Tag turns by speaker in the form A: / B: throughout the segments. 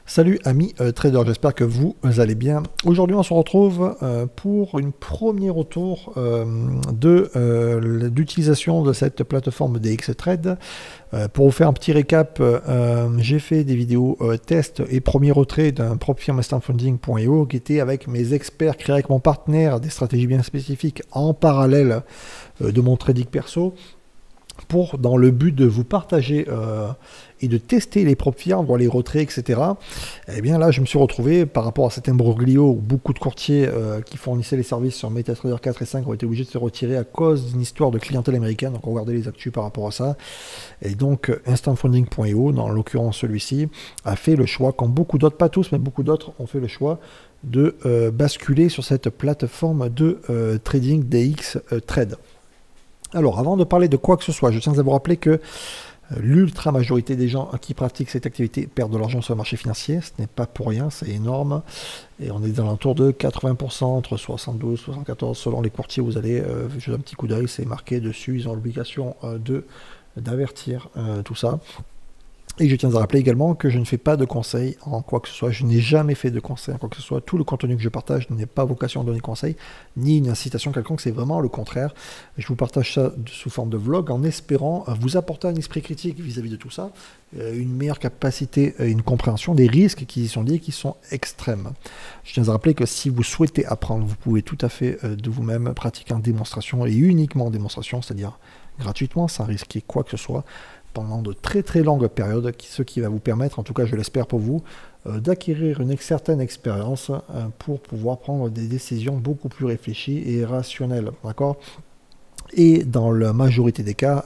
A: Salut amis traders, j'espère que vous allez bien. Aujourd'hui on se retrouve pour une premier retour d'utilisation de cette plateforme DXTrade. Pour vous faire un petit récap, j'ai fait des vidéos test et premier retrait d'un propre firme instantfunding.io qui était avec mes experts, créés avec mon partenaire, des stratégies bien spécifiques en parallèle de mon trading perso, dans le but de vous partager et de tester les propres firmes, voir les retraits, etc. Et bien là, je me suis retrouvé par rapport à cet imbroglio où beaucoup de courtiers qui fournissaient les services sur MetaTrader 4 et 5 ont été obligés de se retirer à cause d'une histoire de clientèle américaine. Donc, regardez les actus par rapport à ça. Et donc, instantfunding.io, dans l'occurrence celui-ci, a fait le choix, comme beaucoup d'autres, pas tous, mais beaucoup d'autres ont fait le choix de basculer sur cette plateforme de trading DXTrade. Alors, avant de parler de quoi que ce soit, je tiens à vous rappeler que l'ultra majorité des gens qui pratiquent cette activité perdent de l'argent sur le marché financier. Ce n'est pas pour rien, c'est énorme. Et on est dans l'entour de 80%, entre 72 et 74, selon les courtiers. Vous allez jeter un petit coup d'œil, c'est marqué dessus. Ils ont l'obligation d'avertir tout ça. Et je tiens à rappeler également que je ne fais pas de conseils en quoi que ce soit. Je n'ai jamais fait de conseils en quoi que ce soit. Tout le contenu que je partage n'est pas vocation à donner conseil, ni une incitation quelconque. C'est vraiment le contraire. Je vous partage ça sous forme de vlog en espérant vous apporter un esprit critique vis-à-vis de tout ça, une meilleure capacité et une compréhension des risques qui y sont liés, qui sont extrêmes. Je tiens à rappeler que si vous souhaitez apprendre, vous pouvez tout à fait de vous-même pratiquer en démonstration et uniquement en démonstration, c'est-à-dire gratuitement, sans risquer quoi que ce soit, pendant de très longues périodes, ce qui va vous permettre, en tout cas je l'espère pour vous, d'acquérir une certaine expérience pour pouvoir prendre des décisions beaucoup plus réfléchies et rationnelles. D'accord ? Et dans la majorité des cas,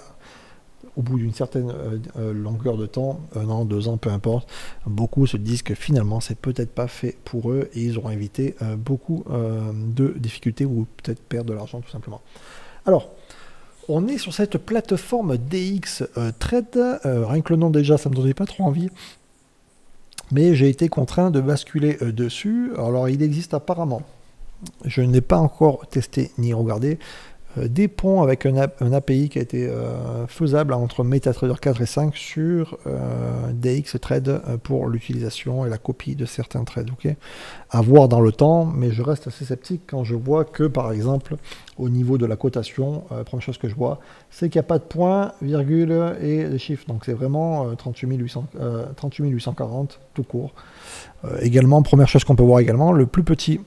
A: au bout d'une certaine longueur de temps, 1 an, 2 ans, peu importe, beaucoup se disent que finalement c'est peut-être pas fait pour eux et ils auront évité beaucoup de difficultés ou peut-être perdre de l'argent tout simplement. Alors, on est sur cette plateforme DXTrade, rien que le nom déjà, ça ne me donnait pas trop envie, mais j'ai été contraint de basculer dessus. Alors il existe apparemment, je n'ai pas encore testé ni regardé, des ponts avec un API qui a été faisable entre MetaTrader 4 et 5 sur DXTrade pour l'utilisation et la copie de certains trades. Okay, à voir dans le temps, mais je reste assez sceptique quand je vois que, par exemple, au niveau de la cotation, première chose que je vois, c'est qu'il n'y a pas de point, virgule et des chiffres. Donc c'est vraiment 38 840 tout court. Également, première chose qu'on peut voir également, le plus petit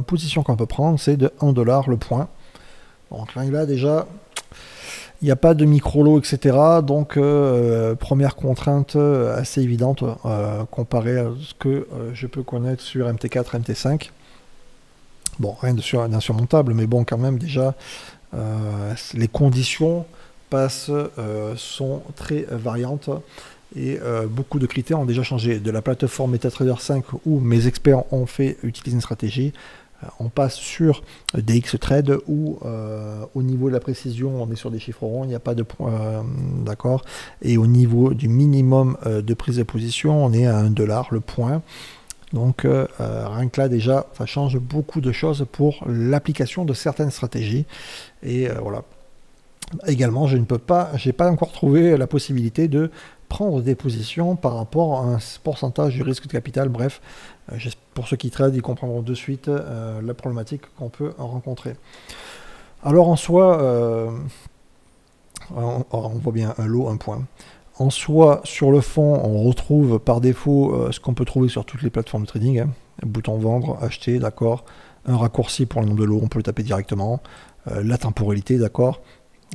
A: position qu'on peut prendre, c'est de 1 $, le point. Donc là déjà, il n'y a pas de micro-lot, etc. Donc première contrainte assez évidente comparée à ce que je peux connaître sur MT4, MT5. Bon, rien d'insurmontable, mais bon, quand même, déjà, les conditions sont très variantes. Et beaucoup de critères ont déjà changé. De la plateforme MetaTrader 5 où mes experts ont fait utiliser une stratégie, on passe sur DXTrade où au niveau de la précision on est sur des chiffres ronds, il n'y a pas de point, d'accord. Et au niveau du minimum de prise de position, on est à 1 $, le point. Donc rien que là déjà, ça change beaucoup de choses pour l'application de certaines stratégies. Et voilà. Également, j'ai pas encore trouvé la possibilité de prendre des positions par rapport à un pourcentage du risque de capital. Bref, pour ceux qui tradent, ils comprendront de suite la problématique qu'on peut rencontrer. Alors en soi, on voit bien un lot, un point. En soi, sur le fond, on retrouve par défaut ce qu'on peut trouver sur toutes les plateformes de trading. Hein. Bouton vendre, acheter, d'accord. Un raccourci pour le nombre de lots, on peut le taper directement. La temporalité, d'accord.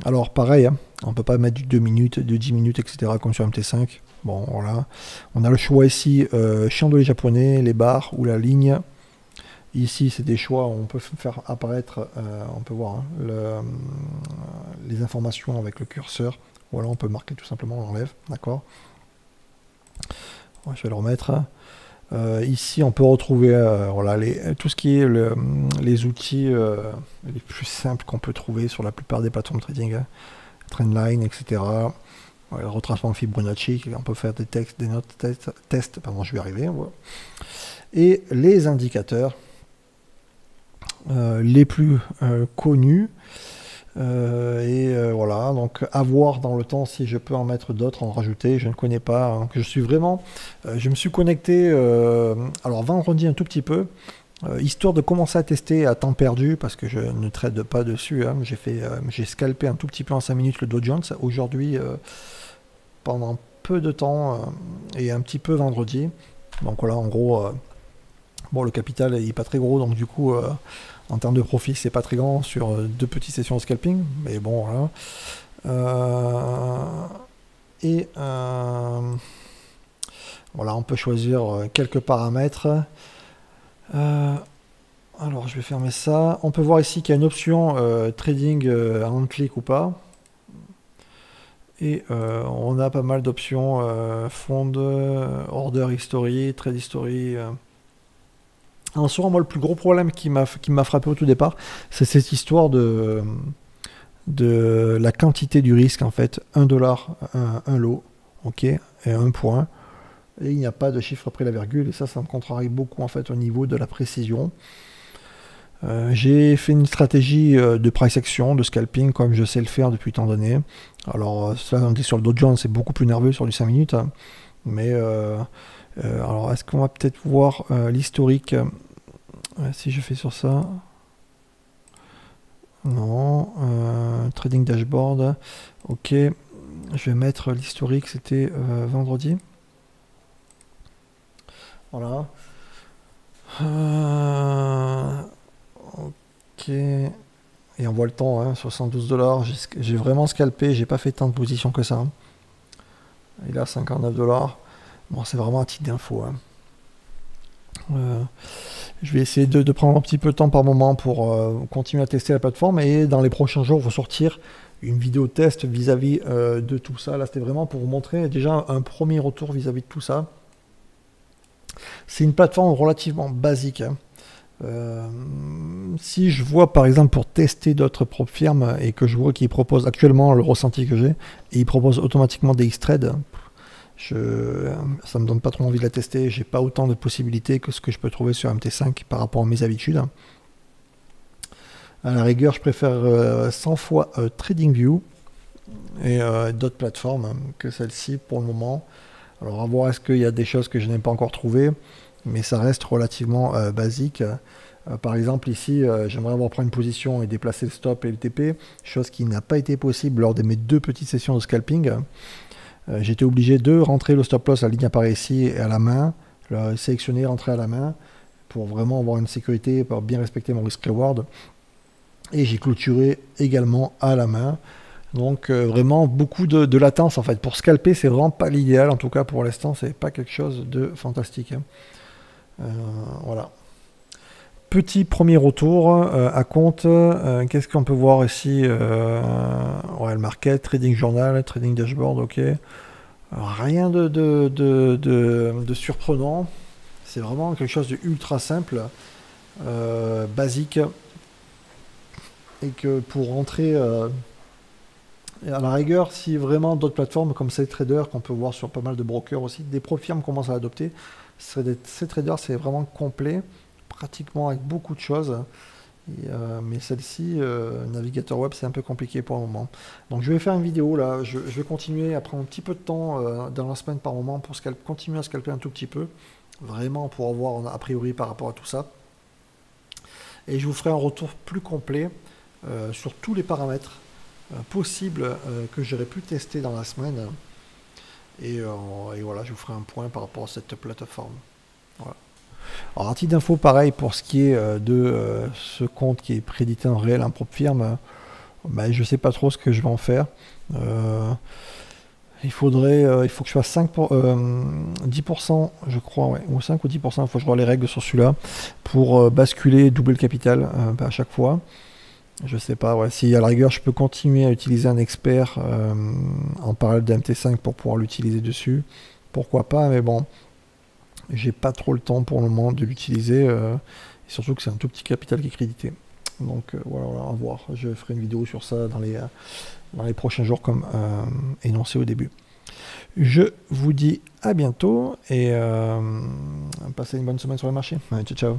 A: Alors pareil, hein, on ne peut pas mettre du 2 minutes, de 10 minutes, etc. comme sur MT5. Bon, voilà. On a le choix ici, chandelier japonais, les barres ou la ligne. Ici, c'est des choix où on peut faire apparaître, on peut voir hein, les informations avec le curseur. Voilà, on peut marquer tout simplement, on enlève, d'accord. Je vais le remettre. Ici, on peut retrouver voilà, tout ce qui est les outils les plus simples qu'on peut trouver sur la plupart des plateformes de trading. Hein. Trendline, etc. Voilà, retracement Fibonacci, on peut faire des textes, des notes, tests, pardon, je vais y arriver. Voilà. Et les indicateurs les plus connus, Voilà, donc à voir dans le temps si je peux en mettre d'autres, en rajouter, je ne connais pas. Donc je suis vraiment, je me suis connecté, alors vendredi un tout petit peu, histoire de commencer à tester à temps perdu, parce que je ne trade pas dessus, hein. J'ai scalpé un tout petit peu en 5 minutes le Dow Jones, aujourd'hui, pendant peu de temps, et un petit peu vendredi. Donc voilà, en gros, bon, le capital il est pas très gros, donc du coup, en termes de profit, c'est pas très grand sur 2 petites sessions de scalping, mais bon, voilà. Voilà, on peut choisir quelques paramètres. Alors, je vais fermer ça. On peut voir ici qu'il y a une option trading en clic ou pas. Et on a pas mal d'options fond, order history, trade history. Alors, souvent, moi, le plus gros problème qui m'a frappé au tout départ, c'est cette histoire de la quantité du risque, en fait. 1 dollar, un lot, ok, et 1 point. Et il n'y a pas de chiffre après la virgule, et ça me contrarie beaucoup, en fait, au niveau de la précision. J'ai fait une stratégie de price action, de scalping, comme je sais le faire depuis tant d'années. Alors, ça, on dit sur le Dow Jones, c'est beaucoup plus nerveux sur du 5 minutes. Hein. Mais, alors, est-ce qu'on va peut-être voir l'historique si je fais sur ça? Non. Trading dashboard. Ok. Je vais mettre l'historique, c'était vendredi. Voilà. Ok. Et on voit le temps, hein, 72 $. J'ai vraiment scalpé, j'ai pas fait tant de positions que ça. Hein. Et là, 59 $. Bon, c'est vraiment un titre d'info. Hein. Je vais essayer de prendre un petit peu de temps par moment pour continuer à tester la plateforme. Et dans les prochains jours, je vais sortir une vidéo test vis-à-vis de tout ça. Là, c'était vraiment pour vous montrer déjà un premier retour vis-à-vis de tout ça. C'est une plateforme relativement basique. Hein. Si je vois par exemple pour tester d'autres propres firmes et que je vois qu'ils proposent actuellement le ressenti que j'ai et ils proposent automatiquement des X-Trade, ça me donne pas trop envie de la tester. J'ai pas autant de possibilités que ce que je peux trouver sur MT5 par rapport à mes habitudes. À la rigueur, je préfère 100 fois TradingView et d'autres plateformes que celle-ci pour le moment. Alors à voir, est-ce qu'il y a des choses que je n'ai pas encore trouvées, mais ça reste relativement basique. Par exemple ici, j'aimerais avoir pris une position et déplacer le stop et le TP, chose qui n'a pas été possible lors de mes 2 petites sessions de scalping. J'étais obligé de rentrer le stop loss à la ligne apparaît ici et à la main, sélectionner, rentrer à la main, pour vraiment avoir une sécurité, pour bien respecter mon risk reward. Et j'ai clôturé également à la main. Donc vraiment beaucoup de latence en fait. Pour scalper, c'est vraiment pas l'idéal. En tout cas pour l'instant, c'est pas quelque chose de fantastique. Hein. Voilà. Petit premier retour à compte. Qu'est-ce qu'on peut voir ici ouais, le market, trading journal, trading dashboard, ok. Alors, rien de surprenant. C'est vraiment quelque chose de ultra simple, basique. Et que pour rentrer... à la rigueur, si vraiment d'autres plateformes comme CTrader, qu'on peut voir sur pas mal de brokers aussi, des firmes commencent à l'adopter, CTrader c'est vraiment complet, pratiquement avec beaucoup de choses. Mais celle-ci, navigateur web, c'est un peu compliqué pour le moment. Donc je vais faire une vidéo là, je vais continuer à prendre un petit peu de temps dans la semaine par moment pour continuer à scalper un tout petit peu, vraiment pour avoir a priori par rapport à tout ça. Et je vous ferai un retour plus complet sur tous les paramètres possible que j'aurais pu tester dans la semaine et voilà, je vous ferai un point par rapport à cette plateforme. Voilà. Alors à titre d'info, pareil pour ce qui est de ce compte qui est prédité en réel en propre firme, ben, je sais pas trop ce que je vais en faire. Il faut que je fasse 10%, je crois, ouais, ou 5 ou 10%, il faut que je vois les règles sur celui-là pour basculer, doubler le capital à chaque fois. Je sais pas, ouais. Si à la rigueur je peux continuer à utiliser un expert en parallèle de MT5 pour pouvoir l'utiliser dessus, pourquoi pas, mais bon, j'ai pas trop le temps pour le moment de l'utiliser, et surtout que c'est un tout petit capital qui est crédité. Donc voilà, à voir. Je ferai une vidéo sur ça dans les prochains jours comme énoncé au début. Je vous dis à bientôt et passez une bonne semaine sur le marché. Ciao, ciao.